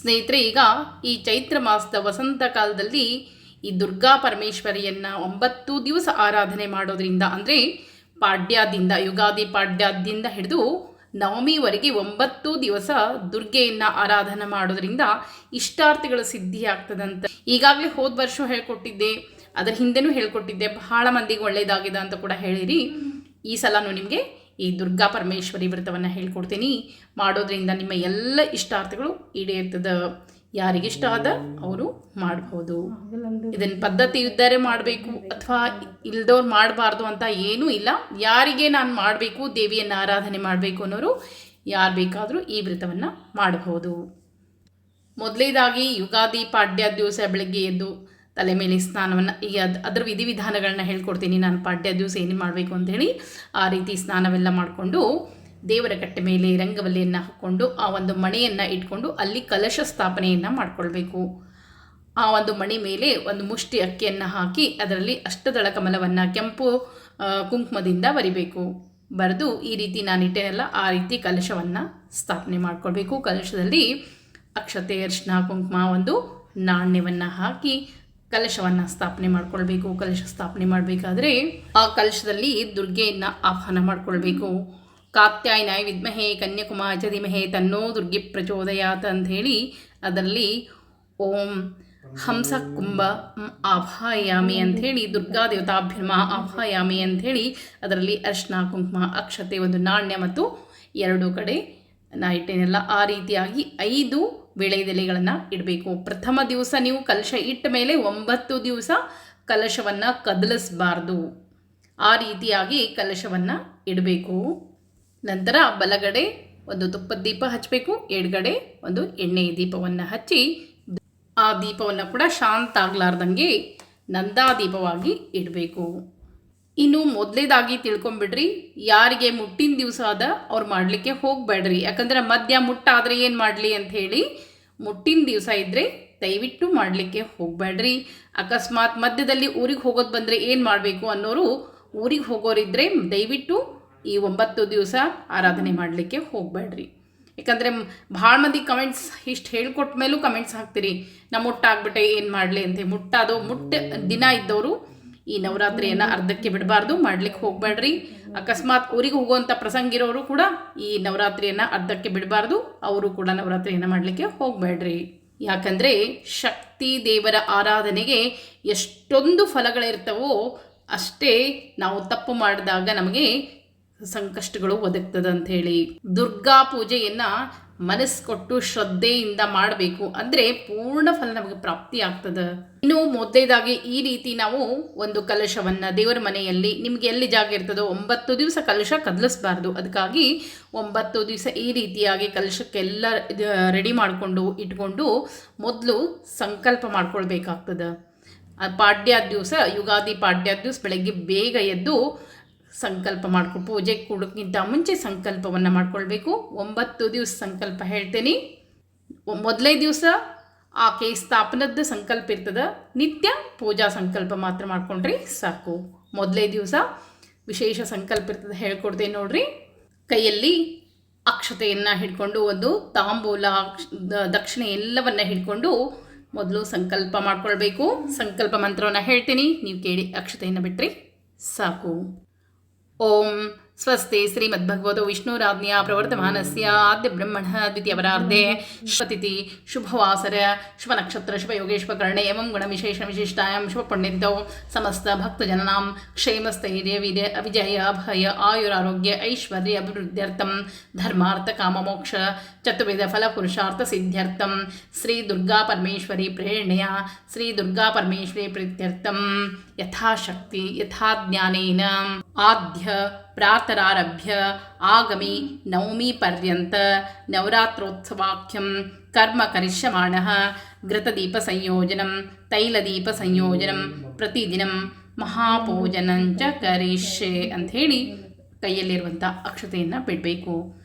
ಸ್ನೇಹಿತರೆ, ಈಗ ಈ ಚೈತ್ರ ಮಾಸದ ವಸಂತ ಕಾಲದಲ್ಲಿ ಈ ದುರ್ಗಾ ಪರಮೇಶ್ವರಿಯನ್ನು 9 ದಿವಸ ಆರಾಧನೆ ಮಾಡೋದ್ರಿಂದ, ಅಂದರೆ ಪಾಡ್ಯದಿಂದ, ಯುಗಾದಿ ಪಾಡ್ಯದಿಂದ ಹಿಡಿದು ನವಮಿವರೆಗೆ 9 ದಿವಸ ದುರ್ಗೆಯನ್ನು ಆರಾಧನೆ ಮಾಡೋದ್ರಿಂದ ಇಷ್ಟಾರ್ಥಗಳು ಸಿದ್ಧಿ ಆಗ್ತದಂತ ಈಗಾಗಲೇ ಹೋದ ವರ್ಷ ಹೇಳ್ಕೊಟ್ಟಿದ್ದೆ, ಅದರ ಹಿಂದೆನೂ ಹೇಳ್ಕೊಟ್ಟಿದ್ದೆ. ಬಹಳ ಮಂದಿಗೆ ಒಳ್ಳೆಯದಾಗಿದೆ ಅಂತ ಕೂಡ ಹೇಳಿರಿ. ಈ ಸಲನೂ ನಿಮಗೆ ಈ ದುರ್ಗಾ ಪರಮೇಶ್ವರಿ ವ್ರತವನ್ನು ಹೇಳ್ಕೊಡ್ತೀನಿ. ಮಾಡೋದ್ರಿಂದ ನಿಮ್ಮ ಎಲ್ಲ ಇಷ್ಟಾರ್ಥಗಳು ಈಡೇರ್ತದೆ. ಯಾರಿಗಿಷ್ಟ ಆದ ಅವರು ಮಾಡಬಹುದು. ಇದನ್ನು ಪದ್ಧತಿ ಇದ್ದರೆ ಮಾಡಬೇಕು ಅಥವಾ ಇಲ್ದವ್ರು ಮಾಡಬಾರ್ದು ಅಂತ ಏನೂ ಇಲ್ಲ. ಯಾರಿಗೆ ನಾನು ಮಾಡಬೇಕು, ದೇವಿಯನ್ನು ಆರಾಧನೆ ಮಾಡಬೇಕು ಅನ್ನೋರು ಯಾರು ಬೇಕಾದರೂ ಈ ವ್ರತವನ್ನು ಮಾಡಬಹುದು. ಮೊದಲೇದಾಗಿ ಯುಗಾದಿ ಪಾಡ್ಯ ದಿವಸ ಬೆಳಗ್ಗೆ ಎದ್ದು ತಲೆ ಮೇಲೆ ಸ್ನಾನವನ್ನು, ಈಗ ಅದರ ವಿಧಿವಿಧಾನಗಳನ್ನ ಹೇಳ್ಕೊಡ್ತೀನಿ ನಾನು. ಪಾಡ್ಯ ದಿವಸ ಏನು ಮಾಡಬೇಕು ಅಂಥೇಳಿ ಆ ರೀತಿ ಸ್ನಾನವೆಲ್ಲ ಮಾಡಿಕೊಂಡು ದೇವರ ಕಟ್ಟೆ ಮೇಲೆ ರಂಗವಲ್ಲಿಯನ್ನು ಹಾಕ್ಕೊಂಡು ಆ ಒಂದು ಮಣೆಯನ್ನು ಇಟ್ಕೊಂಡು ಅಲ್ಲಿ ಕಲಶ ಸ್ಥಾಪನೆಯನ್ನು ಮಾಡಿಕೊಳ್ಬೇಕು. ಆ ಒಂದು ಮಣಿ ಮೇಲೆ ಒಂದು ಮುಷ್ಟಿ ಅಕ್ಕಿಯನ್ನು ಹಾಕಿ ಅದರಲ್ಲಿ ಅಷ್ಟದಳ ಕಮಲವನ್ನು ಕೆಂಪು ಕುಂಕುಮದಿಂದ ಬರಿಬೇಕು. ಬರೆದು ಈ ರೀತಿ ನಾನು ಇಟ್ಟೇನಲ್ಲ ಆ ರೀತಿ ಕಲಶವನ್ನು ಸ್ಥಾಪನೆ ಮಾಡಿಕೊಳ್ಬೇಕು. ಕಲಶದಲ್ಲಿ ಅಕ್ಷತೆ, ಅರಿಶಿನ, ಕುಂಕುಮ, ಒಂದು ನಾಣ್ಯವನ್ನು ಹಾಕಿ ಕಲಶವನ್ನು ಸ್ಥಾಪನೆ ಮಾಡ್ಕೊಳ್ಬೇಕು. ಕಲಶ ಸ್ಥಾಪನೆ ಮಾಡಬೇಕಾದ್ರೆ ಆ ಕಲಶದಲ್ಲಿ ದುರ್ಗೆಯನ್ನು ಆಹ್ವಾನ ಮಾಡಿಕೊಳ್ಬೇಕು. ಕಾತ್ಯಾಯನಾಯ ವಿದ್ಮಹೇ ಕನ್ಯಾಕುಮಾರಿ ಚ ಧೀಮಹಿ ತನ್ನೋ ದುರ್ಗೆ ಪ್ರಚೋದಯಾತ್ ಅಂಥೇಳಿ ಅದರಲ್ಲಿ ಓಂ ಹಂಸ ಕುಂಭ ಆಭಾಯಾಮಿ ಅಂಥೇಳಿ ದುರ್ಗಾ ದೇವತಾಭ್ಯಮ ಆಭಾಯಾಮಿ ಅಂಥೇಳಿ ಅದರಲ್ಲಿ ಅರ್ಶಿನ, ಕುಂಕುಮ, ಅಕ್ಷತೆ, ಒಂದು ನಾಣ್ಯ ಮತ್ತು 2 ಕಡೆ ನಾ ಇಟ್ಟೇನೆಲ್ಲ ಆ ರೀತಿಯಾಗಿ 5 ವೀಳ್ಯದೆಲೆಗಳನ್ನು ಇಡಬೇಕು. ಪ್ರಥಮ ದಿವಸ ನೀವು ಕಲಶ ಇಟ್ಟ ಮೇಲೆ 9 ದಿವಸ ಕಲಶವನ್ನು ಕದಲಿಸಬಾರ್ದು. ಆ ರೀತಿಯಾಗಿ ಕಲಶವನ್ನು ಇಡಬೇಕು. ನಂತರ ಬಲಗಡೆ ಒಂದು ತುಪ್ಪದ ದೀಪ ಹಚ್ಚಬೇಕು, ಎಡಗಡೆ ಒಂದು ಎಣ್ಣೆ ದೀಪವನ್ನು ಹಚ್ಚಿ ಆ ದೀಪವನ್ನು ಕೂಡ ಶಾಂತ ಆಗಲಾರ್ದಂಗೆ ನಂದಾದೀಪವಾಗಿ ಇಡಬೇಕು. ಇನ್ನು ಮೊದಲೇದಾಗಿ ತಿಳ್ಕೊಂಬಿಡ್ರಿ, ಯಾರಿಗೆ ಮುಟ್ಟಿನ ದಿವಸ ಆದ ಅವ್ರು ಮಾಡಲಿಕ್ಕೆ ಹೋಗಬೇಡ್ರಿ. ಯಾಕಂದರೆ ಮಧ್ಯ ಮುಟ್ಟಾದರೆ ಏನು ಮಾಡಲಿ ಅಂಥೇಳಿ ಮುಟ್ಟಿನ ದಿವಸ ಇದ್ದರೆ ದಯವಿಟ್ಟು ಮಾಡಲಿಕ್ಕೆ ಹೋಗಬೇಡ್ರಿ. ಅಕಸ್ಮಾತ್ ಮಧ್ಯದಲ್ಲಿ ಊರಿಗೆ ಹೋಗೋದು ಬಂದರೆ ಏನು ಮಾಡಬೇಕು ಅನ್ನೋರು, ಊರಿಗೆ ಹೋಗೋರಿದ್ದರೆ ದಯವಿಟ್ಟು ಈ 9 ದಿವಸ ಆರಾಧನೆ ಮಾಡಲಿಕ್ಕೆ ಹೋಗಬೇಡ್ರಿ. ಯಾಕಂದರೆ ಭಾಳ ಮಂದಿ ಕಮೆಂಟ್ಸ್ ಇಷ್ಟು ಹೇಳ್ಕೊಟ್ಟ ಮೇಲೂ ಕಮೆಂಟ್ಸ್ ಹಾಕ್ತೀರಿ, ನಾ ಮುಟ್ಟಾಗ್ಬಿಟ್ಟೆ ಏನು ಮಾಡಲಿ ಅಂತ. ಮುಟ್ಟ ದಿನ ಇದ್ದವರು ಈ ನವರಾತ್ರಿಯನ್ನು ಅರ್ಧಕ್ಕೆ ಬಿಡಬಾರ್ದು, ಮಾಡಲಿಕ್ಕೆ ಹೋಗಬೇಡ್ರಿ. ಅಕಸ್ಮಾತ್ ಊರಿಗೆ ಹೋಗುವಂಥ ಪ್ರಸಂಗ ಇರೋರು ಕೂಡ ಈ ನವರಾತ್ರಿಯನ್ನು ಅರ್ಧಕ್ಕೆ ಬಿಡಬಾರ್ದು, ಅವರು ಕೂಡ ನವರಾತ್ರಿಯನ್ನು ಮಾಡಲಿಕ್ಕೆ ಹೋಗಬೇಡ್ರಿ. ಯಾಕಂದರೆ ಶಕ್ತಿ ದೇವರ ಆರಾಧನೆಗೆ ಎಷ್ಟೊಂದು ಫಲಗಳಿರ್ತವೋ ಅಷ್ಟೇ ನಾವು ತಪ್ಪು ಮಾಡಿದಾಗ ನಮಗೆ ಸಂಕಷ್ಟಗಳು ಒದಗ್ತದೆ ಅಂಥೇಳಿ. ದುರ್ಗಾ ಪೂಜೆಯನ್ನು ಮನಸ್ಸು ಕೊಟ್ಟು ಶ್ರದ್ಧೆಯಿಂದ ಮಾಡಬೇಕು, ಅಂದರೆ ಪೂರ್ಣ ಫಲ ನಮಗೆ ಪ್ರಾಪ್ತಿ ಆಗ್ತದೆ. ಇನ್ನು ಮೊದಲೇದಾಗಿ ಈ ರೀತಿ ನಾವು ಒಂದು ಕಲಶವನ್ನು ದೇವರ ಮನೆಯಲ್ಲಿ ನಿಮಗೆ ಎಲ್ಲಿ ಜಾಗ ಇರ್ತದೋ 9 ದಿವಸ ಕಲಶ ಕದಲಿಸಬಾರ್ದು. ಅದಕ್ಕಾಗಿ 9 ದಿವಸ ಈ ರೀತಿಯಾಗಿ ಕಲಶಕ್ಕೆಲ್ಲ ರೆಡಿ ಮಾಡಿಕೊಂಡು ಇಟ್ಕೊಂಡು ಮೊದಲು ಸಂಕಲ್ಪ ಮಾಡ್ಕೊಳ್ಬೇಕಾಗ್ತದೆ. ಪಾಡ್ಯ ದಿವಸ, ಯುಗಾದಿ ಪಾಡ್ಯ ದಿವಸ ಬೆಳಗ್ಗೆ ಬೇಗ ಎದ್ದು ಸಂಕಲ್ಪ ಮಾಡ್ಕೊಂಡು ಪೂಜೆ ಕೊಡೋಕ್ಕಿಂತ ಮುಂಚೆ ಸಂಕಲ್ಪವನ್ನು ಮಾಡ್ಕೊಳ್ಬೇಕು. 9 ದಿವಸ ಸಂಕಲ್ಪ ಹೇಳ್ತೇನೆ. ಮೊದಲೇ ದಿವಸ ಆಕೆ ಸ್ಥಾಪನದ ಸಂಕಲ್ಪ ಇರ್ತದೆ, ನಿತ್ಯ ಪೂಜಾ ಸಂಕಲ್ಪ ಮಾತ್ರ ಮಾಡ್ಕೊಂಡ್ರಿ ಸಾಕು. ಮೊದಲೇ ದಿವಸ ವಿಶೇಷ ಸಂಕಲ್ಪ ಇರ್ತದೆ, ಹೇಳ್ಕೊಡ್ತೇನೆ ನೋಡ್ರಿ. ಕೈಯಲ್ಲಿ ಅಕ್ಷತೆಯನ್ನು ಹಿಡ್ಕೊಂಡು ಒಂದು ತಾಂಬೂಲ, ದಕ್ಷಿಣೆ ಎಲ್ಲವನ್ನ ಹಿಡ್ಕೊಂಡು ಮೊದಲು ಸಂಕಲ್ಪ ಮಾಡ್ಕೊಳ್ಬೇಕು. ಸಂಕಲ್ಪ ಮಂತ್ರವನ್ನು ಹೇಳ್ತೀನಿ, ನೀವು ಕೇಳಿ ಅಕ್ಷತೆಯನ್ನು ಬಿಟ್ಟರೆ ಸಾಕು. ಓಂ ಸ್ವಸ್ತಿ ಶ್ರೀಮದ್ಭಗವತೋ ವಿಷ್ಣುರಾಜ್ಞಾ ಪ್ರವರ್ತಮಾನಸ್ಯ ಆದ್ಯ ಬ್ರಹ್ಮಣ ದ್ವಿತೀಯವರಾರ್ಧೆ ಶುಭತಿಥಿ ಶುಭವಾಸರ ಶುಭನಕ್ಷತ್ರ ಶುಭಯೋಗೆ ಶುಭಕರ್ಣೆ ಏವಂ ಗುಣವಿಶೇಷ ವಿಶಿಷ್ಟಾಯಾಂ ಶುಭಪುಣ್ಯಂತೋ ಸಮಸ್ತ ಭಕ್ತಜನನಾಂ ಕ್ಷೇಮಸ್ಥೈರ್ಯ ವಿಜಯ ಅಭಯ ಆಯುರಾರೋಗ್ಯ ಐಶ್ವರ್ಯ ಅಭಿವೃದ್ಧ್ಯರ್ಥಂ ಧರ್ಮಾರ್ಥ ಕಾಮಮೋಕ್ಷ ಚತುರ್ವಿಧ ಫಲಪುರುಷಾರ್ಥ ಸಿದ್ಧ್ಯರ್ಥಂ ಶ್ರೀ ದುರ್ಗಾ ಪರಮೇಶ್ವರಿ ಪ್ರೇರಣೆಯ ಶ್ರೀ ದುರ್ಗಾ ಪರಮೇಶ್ವರಿ ಪ್ರೀತ್ಯರ್ಥಂ ಯಥಾಶಕ್ತಿ ಯಥಾಜ್ಞಾನೇನ ಆದ್ಯ ಪ್ರಾತರಾರಭ್ಯ ಆಗಮಿ ನವಮಿ ಪರ್ಯಂತ ನವರಾತ್ರೋತ್ಸವಾಖ್ಯಂ ಕರ್ಮ ಕರಿಷ್ಯಮಾಣಃ ಘೃತದೀಪ ಸಂಯೋಜನಂ ತೈಲದೀಪ ಸಂಯೋಜನಂ ಪ್ರತಿದಿನಂ ಮಹಾಪೂಜನಂಚ ಕರಿಷ್ಯೆ ಅಂಥೇಳಿ ಕೈಯಲ್ಲಿರುವಂಥ ಅಕ್ಷತೆಯನ್ನು ಬಿಡಬೇಕು.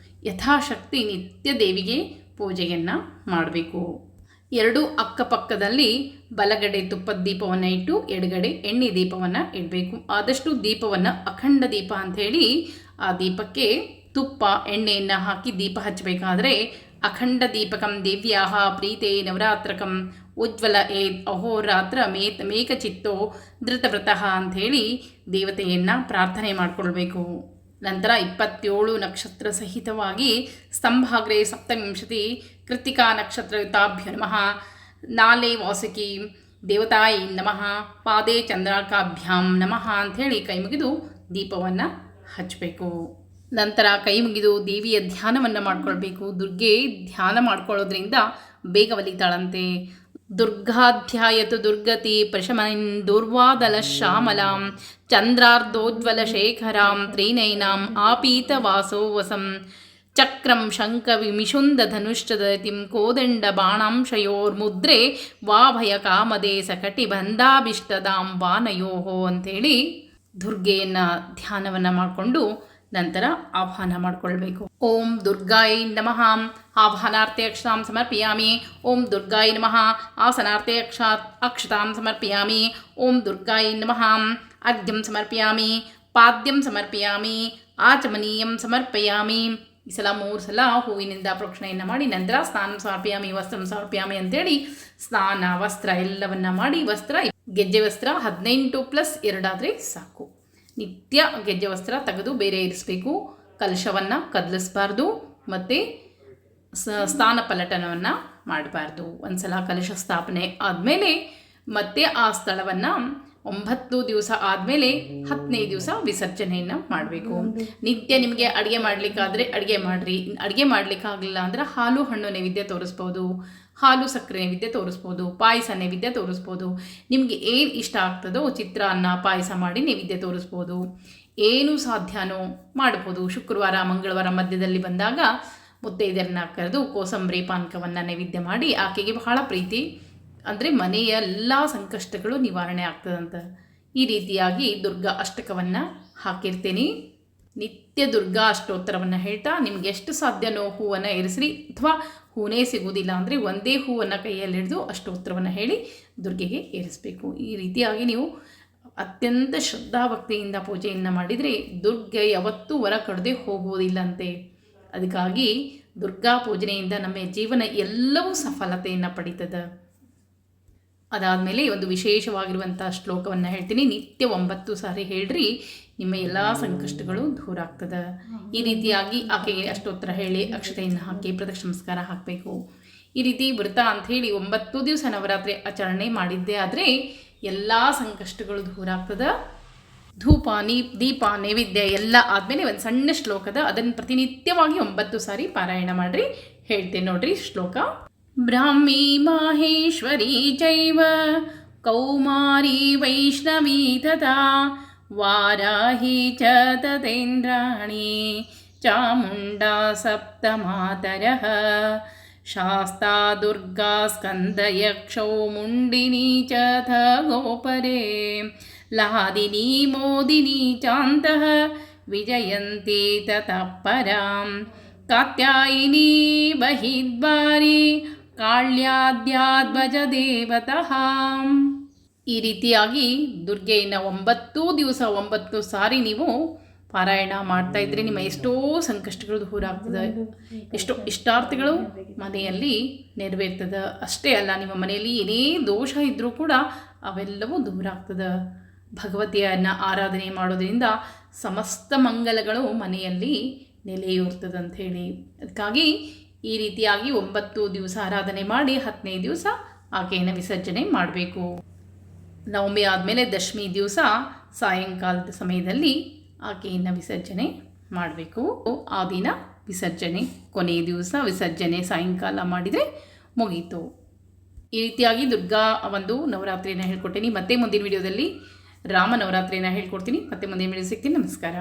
ಯಥಾಶಕ್ತಿ ನಿತ್ಯ ದೇವಿಗೆ ಪೂಜೆಯನ್ನು ಮಾಡಬೇಕು. 2 ಅಕ್ಕಪಕ್ಕದಲ್ಲಿ ಬಲಗಡೆ ತುಪ್ಪದ ದೀಪವನ್ನು ಇಟ್ಟು ಎಡಗಡೆ ಎಣ್ಣೆ ದೀಪವನ್ನು ಇಡಬೇಕು. ಆದಷ್ಟು ದೀಪವನ್ನು ಅಖಂಡ ದೀಪ ಅಂಥೇಳಿ ಆ ದೀಪಕ್ಕೆ ತುಪ್ಪ ಎಣ್ಣೆಯನ್ನು ಹಾಕಿ ದೀಪ ಹಚ್ಚಬೇಕಾದ್ರೆ ಅಖಂಡ ದೀಪಕಂ ದೇವ್ಯಾಹ ಪ್ರೀತೆ ನವರಾತ್ರಕಂ ಉಜ್ವಲ ಏದ್ ಅಹೋರಾತ್ರ ಮೇಕಚಿತ್ತೋ ಧೃತವ್ರತಃ ಅಂಥೇಳಿ ದೇವತೆಯನ್ನು ಪ್ರಾರ್ಥನೆ ಮಾಡಿಕೊಳ್ಬೇಕು. ನಂತರ 27 ನಕ್ಷತ್ರ ಸಹಿತವಾಗಿ ಸ್ತಂಭಾಗ್ರೆ ಸಪ್ತವಿಂಶತಿ ಕೃತ್ತಿಕಾ ನಕ್ಷತ್ರಯುತಾಭ್ಯ ನಮಃ, ನಾಲೆ ವಾಸುಕಿ ದೇವತಾಯಿ ನಮಃ, ಪಾದೇ ಚಂದ್ರಾಕಾಭ್ಯಾಂ ನಮಃ ಅಂಥೇಳಿ ಕೈ ಮುಗಿದು ದೀಪವನ್ನು ಹಚ್ಚಬೇಕು. ನಂತರ ಕೈ ಮುಗಿದು ದೇವಿಯ ಧ್ಯಾನವನ್ನು ಮಾಡ್ಕೊಳ್ಬೇಕು. ದುರ್ಗೆ ಧ್ಯಾನ ಮಾಡ್ಕೊಳ್ಳೋದ್ರಿಂದ ಬೇಗ ಒಲಿತಾಳಂತೆ. ದುರ್ಗಾಧ್ಯಾಯತು ದುರ್ಗತಿ ಪ್ರಶಮನಿನ್ ದುರ್ವಾದಲ ಶ್ಯಾಮಲಾಂ ಚಂದ್ರಾರ್ಧೋಜ್ವಲ ಶೇಖರಾಂ ತ್ರಿನೈನಾಂ ಆಪೀತ ವಾಸೋವಸಂ ಚಕ್ರಂ ಶಂಕ ವಿಮಿಷುಂದ ಧನುಶ್ಚದತಿಂ ಕೋದಂಡ ಬಾಣಾಂಶಯೋರ್ಮುದ್ರೆ ವಾಭಯ ಕಾಮದೆ ಸಕಟಿ ಬಂಧಾಭಿಷ್ಟದಾಂ ವಾನಯೋಹೋ ಅಂಥೇಳಿ ದುರ್ಗೆಯನ್ನು ಧ್ಯಾನವನ್ನು ಮಾಡಿಕೊಂಡು ನಂತರ ಆಹ್ವಾನ ಮಾಡಿಕೊಳ್ಬೇಕು. ಓಂ ದುರ್ಗಾಯೈ ನಮಃ ಆಹ್ವಾನಾರ್ಥೆ ಅಕ್ಷತಾಂ ಸಮರ್ಪಯಾಮಿ. ಓಂ ದುರ್ಗಾಯೈ ನಮಃ ಆಸನಾರ್ಥೆ ಅಕ್ಷತಾಂ ಸಮರ್ಪಯಾಮಿ. ಓಂ ದುರ್ಗಾಯೈ ನಮಃ ಅರ್ಘ್ಯಂ ಸಮರ್ಪಯಾಮಿ, ಪಾದ್ಯಂ ಸಮರ್ಪಯಾಮಿ, ಆಚಮನೀಯಂ ಸಮರ್ಪಯಾಮಿ. ಈ ಸಲ 3 ಸಲ ಹೂವಿನಿಂದ ಪ್ರೋಕ್ಷಣೆಯನ್ನು ಮಾಡಿ ನಂತರ ಸ್ನಾನ ಸಮರ್ಪಯಾಮಿ, ವಸ್ತ್ರ ಸಮರ್ಪಯಾಮಿ ಅಂತೇಳಿ ಸ್ನಾನ ವಸ್ತ್ರ ಎಲ್ಲವನ್ನ ಮಾಡಿ, ವಸ್ತ್ರ ಗೆಜ್ಜೆ ವಸ್ತ್ರ 18+2 ಆದರೆ ಸಾಕು. ನಿತ್ಯ ಗೆಜ್ಜೆ ವಸ್ತ್ರ ತೆಗೆದು ಬೇರೆ ಇರಿಸಬೇಕು. ಕಲಶವನ್ನು ಕದಲಿಸಬಾರ್ದು ಮತ್ತು ಸ್ಥಾನ ಪಲ್ಲಟನವನ್ನು ಮಾಡಬಾರ್ದು. ಒಂದು ಸಲ ಕಲಶ ಸ್ಥಾಪನೆ ಆದಮೇಲೆ ಮತ್ತೆ ಆ ಸ್ಥಳವನ್ನು 9 ದಿವಸ ಆದಮೇಲೆ 10ನೇ ದಿವಸ ವಿಸರ್ಜನೆಯನ್ನು ಮಾಡಬೇಕು. ನಿತ್ಯ ನಿಮಗೆ ಅಡುಗೆ ಮಾಡಲಿಕ್ಕಾದರೆ ಅಡುಗೆ ಮಾಡಿರಿ. ಅಡುಗೆ ಮಾಡಲಿಕ್ಕಾಗಲಿಲ್ಲ ಅಂದರೆ ಹಾಲು ಹಣ್ಣು ನೈವೇದ್ಯ ತೋರಿಸ್ಬೋದು, ಹಾಲು ಸಕ್ಕರೆ ನೈವೇದ್ಯ ತೋರಿಸ್ಬೋದು, ಪಾಯಸ ನೈವೇದ್ಯ ತೋರಿಸ್ಬೋದು. ನಿಮಗೆ ಏನು ಇಷ್ಟ ಆಗ್ತದೋ ಚಿತ್ರಾನ್ನ ಪಾಯಸ ಮಾಡಿ ನೈವೇದ್ಯ ತೋರಿಸ್ಬೋದು. ಏನು ಸಾಧ್ಯನೋ ಮಾಡ್ಬೋದು. ಶುಕ್ರವಾರ ಮಂಗಳವಾರ ಮಧ್ಯದಲ್ಲಿ ಬಂದಾಗ ಮುತ್ತೈದೆಯರನ್ನ ಕರೆದು ಕೋಸಂಬರಿ ಪಾನಕವನ್ನು ನೈವೇದ್ಯ ಮಾಡಿ, ಆಕೆಗೆ ಬಹಳ ಪ್ರೀತಿ ಅಂದರೆ ಮನೆಯ ಎಲ್ಲ ಸಂಕಷ್ಟಗಳು ನಿವಾರಣೆ ಆಗ್ತದಂತ. ಈ ರೀತಿಯಾಗಿ ದುರ್ಗಾ ಅಷ್ಟಕವನ್ನು ಹಾಕಿರ್ತೀನಿ. ನಿತ್ಯ ದುರ್ಗಾ ಅಷ್ಟೋತ್ತರವನ್ನು ಹೇಳ್ತಾ ನಿಮ್ಗೆ ಎಷ್ಟು ಸಾಧ್ಯನೋ ಹೂವನ್ನು ಇರಿಸ್ರಿ. ಅಥವಾ ಹೂನೇ ಸಿಗುವುದಿಲ್ಲ ಅಂದರೆ ಒಂದೇ ಹೂವನ್ನು ಕೈಯಲ್ಲಿ ಹಿಡಿದು ಅಷ್ಟೋತ್ತರವನ್ನು ಹೇಳಿ ದುರ್ಗೆಗೆ ಏರಿಸಬೇಕು. ಈ ರೀತಿಯಾಗಿ ನೀವು ಅತ್ಯಂತ ಶ್ರದ್ಧಾಭಕ್ತಿಯಿಂದ ಪೂಜೆಯನ್ನು ಮಾಡಿದರೆ ದುರ್ಗೆ ಯಾವತ್ತೂ ಹೊರ ಕಡದೆ ಹೋಗುವುದಿಲ್ಲಂತೆ. ಅದಕ್ಕಾಗಿ ದುರ್ಗಾ ಪೂಜನೆಯಿಂದ ನಮ್ಮ ಜೀವನ ಎಲ್ಲವೂ ಸಫಲತೆಯನ್ನು ಪಡೀತದೆ. ಅದಾದಮೇಲೆ ಒಂದು ವಿಶೇಷವಾಗಿರುವಂಥ ಶ್ಲೋಕವನ್ನು ಹೇಳ್ತೀನಿ. ನಿತ್ಯ 9 ಸಾರಿ ಹೇಳ್ರಿ, ನಿಮ್ಮ ಎಲ್ಲ ಸಂಕಷ್ಟಗಳು ದೂರ ಆಗ್ತದೆ. ಈ ರೀತಿಯಾಗಿ ಆಕೆಗೆ ಅಷ್ಟೋತ್ತರ ಹೇಳಿ ಅಕ್ಷತೆಯನ್ನು ಹಾಕಿ ಪ್ರದಕ್ಷಿಣ ನಮಸ್ಕಾರ ಹಾಕಬೇಕು. ಈ ರೀತಿ ವ್ರತ ಅಂಥೇಳಿ 9 ದಿವಸ ನವರಾತ್ರಿ ಆಚರಣೆ ಮಾಡಿದ್ದೇ ಆದರೆ ಎಲ್ಲ ಸಂಕಷ್ಟಗಳು ದೂರ ಆಗ್ತದೆ. ಧೂಪ ದೀಪ ನೈವೇದ್ಯ ಎಲ್ಲ ಆದಮೇಲೆ ಒಂದು ಸಣ್ಣ ಶ್ಲೋಕದ ಅದನ್ನು ಪ್ರತಿನಿತ್ಯವಾಗಿ 9 ಸಾರಿ ಪಾರಾಯಣ ಮಾಡಿರಿ. ಹೇಳ್ತೇನೆ ನೋಡ್ರಿ ಶ್ಲೋಕ. ಬ್ರಾಹ್ಮೀ ಮಾಹೇಶ್ವರಿ ಚೈವ ಕೌಮಾರಿ ವೈಷ್ಣವೀ ತಥಾ ವಾರಾಹಿ ಚ ತತೇಂದ್ರಾಣಿ ಚಾಮುಂಡಾ ಸಪ್ತಮಾತರಃ ಶಾಸ್ತಾ ದುರ್ಗಾ ಸ್ಕಂದಯಕ್ಷೌ ಮುಂಡಿನಿ ಚ ಥ ಗೋಪರೆ ಲಾದಿನಿ ಮೋದಿನಿ ಚಾಂತಃ ವಿಜಯಂತಿ ತತಃ ಪರಾಂ ಕಾತ್ಯಾಯಿನಿ ಬಹಿದ್ವಾರಿ ಕಾಳ್ಯಾದ್ಯಾಧ್ವಜ ದೇವತಃ. ಈ ರೀತಿಯಾಗಿ ದುರ್ಗೆಯನ್ನು 9 ದಿವಸ 9 ಸಾರಿ ನೀವು ಪಾರಾಯಣ ಮಾಡ್ತಾ ಇದ್ರೆ ನಿಮ್ಮ ಎಷ್ಟೋ ಸಂಕಷ್ಟಗಳು ದೂರ ಆಗ್ತದೆ, ಎಷ್ಟೋ ಇಷ್ಟಾರ್ಥಗಳು ಮನೆಯಲ್ಲಿ ನೆರವೇರ್ತದೆ. ಅಷ್ಟೇ ಅಲ್ಲ, ನಿಮ್ಮ ಮನೆಯಲ್ಲಿ ಏನೇ ದೋಷ ಇದ್ದರೂ ಕೂಡ ಅವೆಲ್ಲವೂ ದೂರ ಆಗ್ತದೆ. ಭಗವತಿಯನ್ನು ಆರಾಧನೆ ಮಾಡೋದ್ರಿಂದ ಸಮಸ್ತ ಮಂಗಲಗಳು ಮನೆಯಲ್ಲಿ ನೆಲೆಯೂರ್ತದೆ ಅಂಥೇಳಿ. ಅದಕ್ಕಾಗಿ ಈ ರೀತಿಯಾಗಿ 9 ದಿವಸ ಆರಾಧನೆ ಮಾಡಿ 10ನೇ ದಿವಸ ಆಕೆಯನ್ನು ವಿಸರ್ಜನೆ ಮಾಡಬೇಕು. ನವಮಿ ಆದಮೇಲೆ ದಶಮಿ ದಿವಸ ಸಾಯಂಕಾಲದ ಸಮಯದಲ್ಲಿ ಆಕೆಯನ್ನು ವಿಸರ್ಜನೆ ಮಾಡಬೇಕು. ಆ ದಿನ ವಿಸರ್ಜನೆ, ಕೊನೆಯ ದಿವಸ ವಿಸರ್ಜನೆ ಸಾಯಂಕಾಲ ಮಾಡಿದರೆ ಮುಗೀತು. ಈ ರೀತಿಯಾಗಿ ದುರ್ಗಾ ಒಂದು ನವರಾತ್ರಿಯನ್ನು ಹೇಳ್ಕೊಡ್ತೀನಿ. ಮತ್ತೆ ಮುಂದಿನ ವಿಡಿಯೋದಲ್ಲಿ ರಾಮ ನವರಾತ್ರಿಯನ್ನು ಹೇಳ್ಕೊಡ್ತೀನಿ. ಮತ್ತೆ ಮುಂದಿನ ವಿಡಿಯೋ ಸಿಗ್ತೀನಿ. ನಮಸ್ಕಾರ.